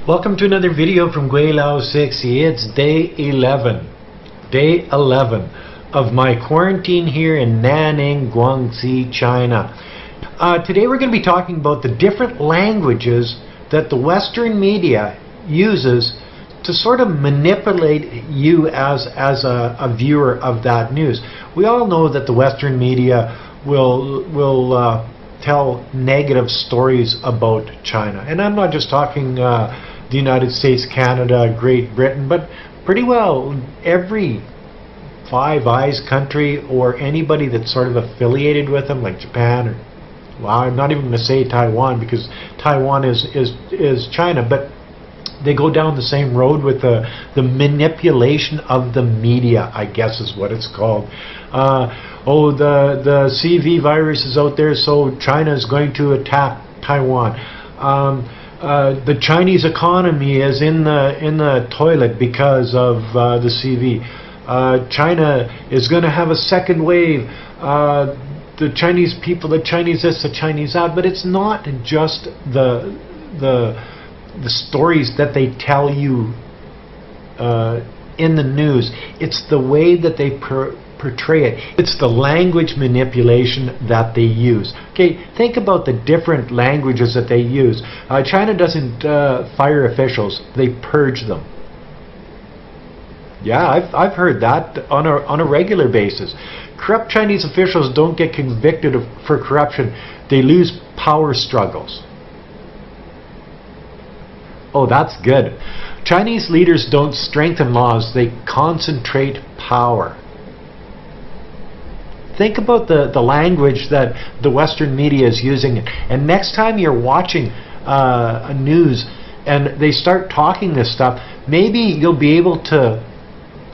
Welcome to another video from Guilao 60. It's day 11 of my quarantine here in Nanning, Guangxi, China. Today we're going to be talking about the different languages that the Western media uses to sort of manipulate you as a viewer of that news. We all know that the Western media will tell negative stories about China, and I'm not just talking the United States, Canada, Great Britain, but pretty well every Five Eyes country or anybody that's sort of affiliated with them, like Japan, or, well, I'm not even going to say Taiwan because Taiwan is China, but they go down the same road with the manipulation of the media, I guess is what it's called. The CV virus is out there, so China is going to attack Taiwan. The Chinese economy is in the toilet because of the CV. China is going to have a second wave. The Chinese people, the Chinese this, the Chinese that. But it's not just the stories that they tell you in the news. It's the way that they portray it. It's the language manipulation that they use. Okay, think about the different languages that they use. China doesn't fire officials; they purge them. Yeah, I've heard that on a regular basis. Corrupt Chinese officials don't get convicted for corruption; they lose power struggles. Oh, that's good. Chinese leaders don't strengthen laws; they concentrate power. Think about the language that the Western media is using. And next time you're watching a news and they start talking this stuff, maybe you'll be able to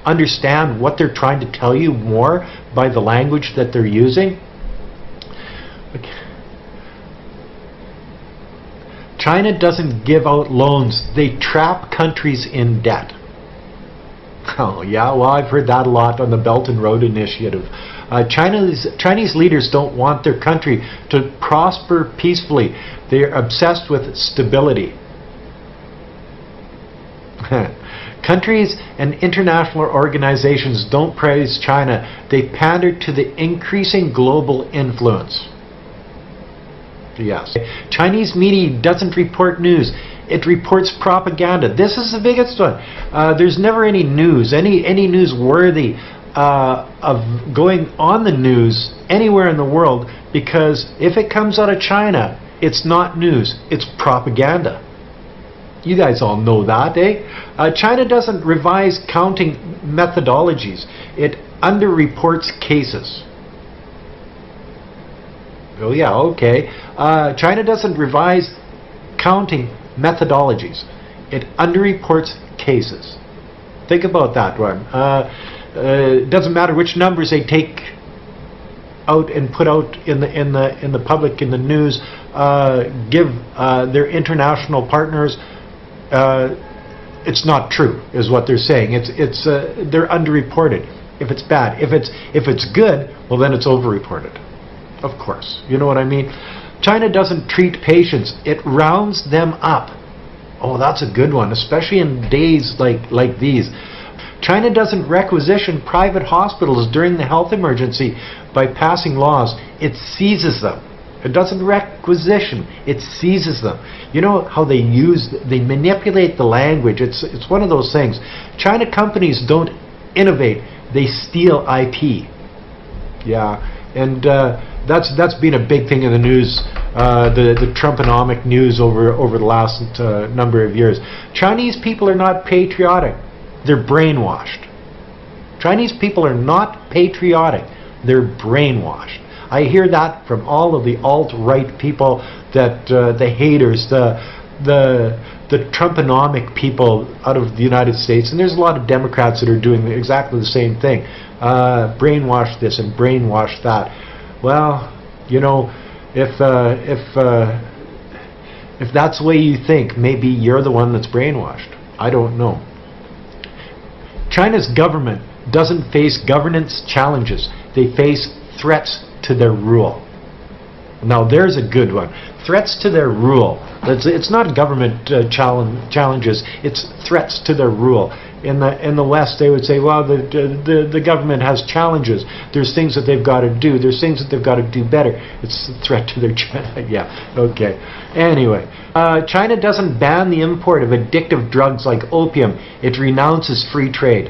understand what they're trying to tell you more by the language that they're using. China doesn't give out loans. They trap countries in debt. Oh yeah, well, I've heard that a lot on the Belt and Road Initiative. Chinese leaders don't want their country to prosper peacefully. They are obsessed with stability. Countries and international organizations don't praise China. They pander to the increasing global influence. Yes. Chinese media doesn't report news. It reports propaganda. This is the biggest one. There's never any news, any newsworthy of going on the news anywhere in the world, because if it comes out of China, it's not news, it's propaganda. You guys all know that, eh? China doesn't revise counting methodologies. It underreports cases. Oh yeah, okay. China doesn't revise counting methodologies. It underreports cases. Think about that one. It doesn't matter which numbers they take out and put out in the public, in the news. Give their international partners. It's not true, is what they're saying. They're underreported. If it's bad, if it's good, well then it's overreported. Of course, you know what I mean. China doesn't treat patients; it rounds them up. Oh, that's a good one, especially in days like these. China doesn't requisition private hospitals during the health emergency by passing laws. It seizes them. It doesn't requisition, it seizes them. You know how they manipulate the language. It's one of those things. China companies don't innovate, they steal IP. Yeah, and that's been a big thing in the news, the Trumponomic news over the last number of years. Chinese people are not patriotic. They're brainwashed. Chinese people are not patriotic. They're brainwashed. I hear that from all of the alt-right people, that the haters, the Trumponomic people out of the United States, and there's a lot of Democrats that are doing exactly the same thing. Brainwash this and brainwash that. Well, you know, if that's the way you think, maybe you're the one that's brainwashed. I don't know. China's government doesn't face governance challenges. They face threats to their rule. Now there's a good one. Threats to their rule. It's not government challenges. It's threats to their rule. In the West, they would say, well, the government has challenges. There's things that they've got to do. There's things that they've got to do better. It's a threat to their yeah, okay. Anyway, China doesn't ban the import of addictive drugs like opium. It renounces free trade.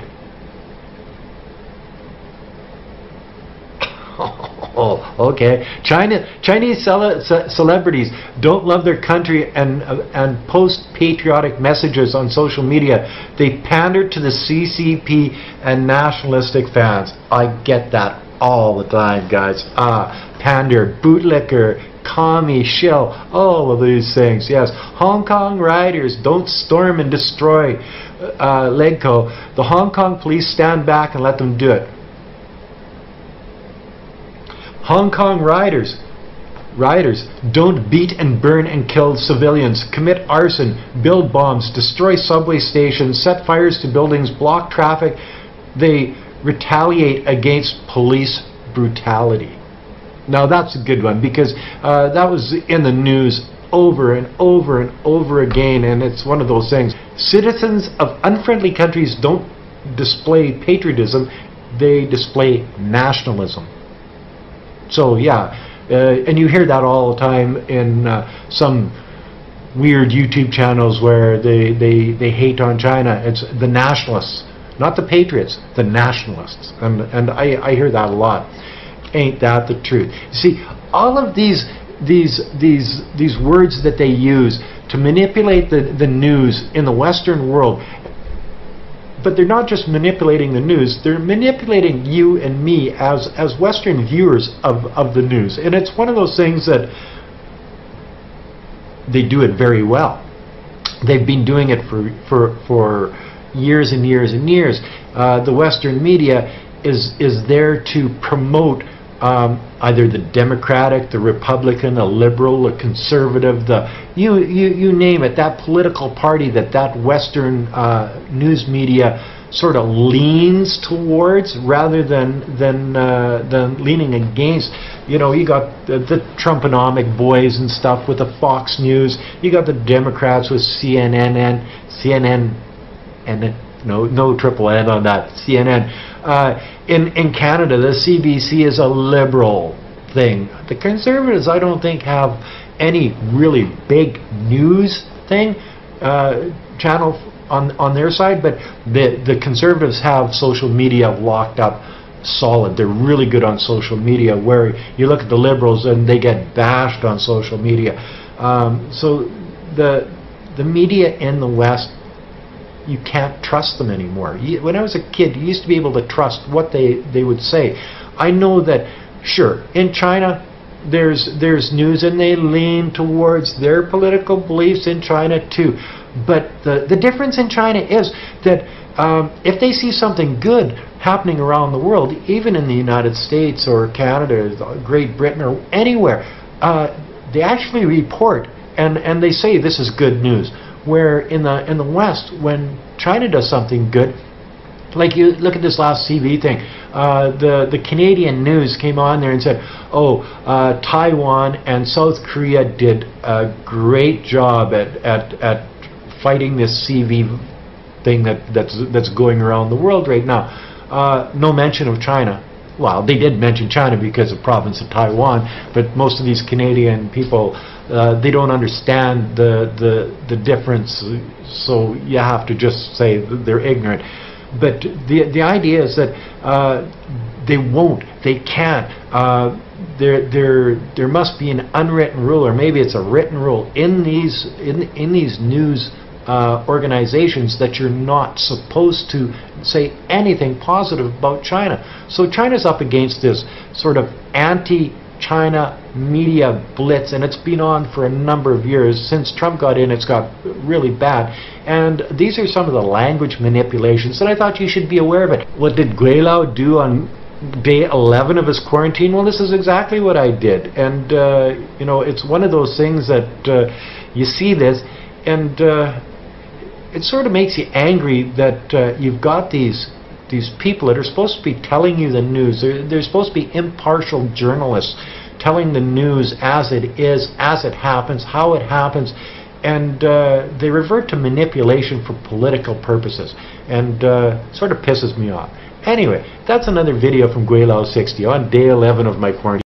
Oh, okay. Chinese celebrities don't love their country and post patriotic messages on social media. They pander to the CCP and nationalistic fans. I get that all the time, guys. Pander, bootlicker, commie, shill, all of these things. Yes. Hong Kong rioters don't storm and destroy Legco. The Hong Kong police stand back and let them do it. Hong Kong rioters don't beat and burn and kill civilians, commit arson, build bombs, destroy subway stations, set fires to buildings, block traffic. They retaliate against police brutality. Now that's a good one, because that was in the news over and over and over again, and it's one of those things. Citizens of unfriendly countries don't display patriotism, they display nationalism. So yeah, and you hear that all the time in some weird YouTube channels where they hate on China. It's the nationalists, not the patriots, the nationalists, and I hear that a lot. Ain't that the truth? You see, all of these words that they use to manipulate the news in the Western world. But they're not just manipulating the news, they're manipulating you and me as Western viewers of the news. And it's one of those things that they do it very well. They've been doing it for years and years and years. The Western media is there to promote either the Democratic, the Republican, the liberal, the conservative, you name it, that political party that Western news media sort of leans towards, rather than leaning against. You know, you got the Trumponomic boys and stuff with the Fox News. You got the Democrats with CNN, and no triple N on that, CNN. In Canada, the CBC is a liberal thing. The Conservatives, I don't think, have any really big news thing channel on their side, but the Conservatives have social media locked up solid. They're really good on social media, where you look at the Liberals and they get bashed on social media. So the media in the West, you can't trust them anymore. When I was a kid, you used to be able to trust what they would say. I know that, sure, in China there's news and they lean towards their political beliefs in China too. But the difference in China is that if they see something good happening around the world, even in the United States or Canada, Great Britain or anywhere, they actually report and they say this is good news. Where in the West, when China does something good, like you look at this last TV thing, the Canadian news came on there and said, oh, Taiwan and South Korea did a great job at fighting this CV thing that's going around the world right now. No mention of China. Well, they did mention China because of the province of Taiwan, but most of these Canadian people, they don't understand the difference, so you have to just say they're ignorant. But the idea is that they won't, they can't. There must be an unwritten rule, or maybe it's a written rule in these news organizations, that you're not supposed to say anything positive about China. So China's up against this sort of anti-China media blitz, and it's been on for a number of years. Since Trump got in, it's got really bad. And these are some of the language manipulations that I thought you should be aware of it. What did Guilao do on day 11 of his quarantine? Well, this is exactly what I did. And you know, it's one of those things that you see this, and it sort of makes you angry that you've got these people that are supposed to be telling you the news. They're supposed to be impartial journalists telling the news as it is, as it happens, how it happens, and they revert to manipulation for political purposes, and sort of pisses me off. Anyway, that's another video from Guilao 60 on day 11 of my quarantine.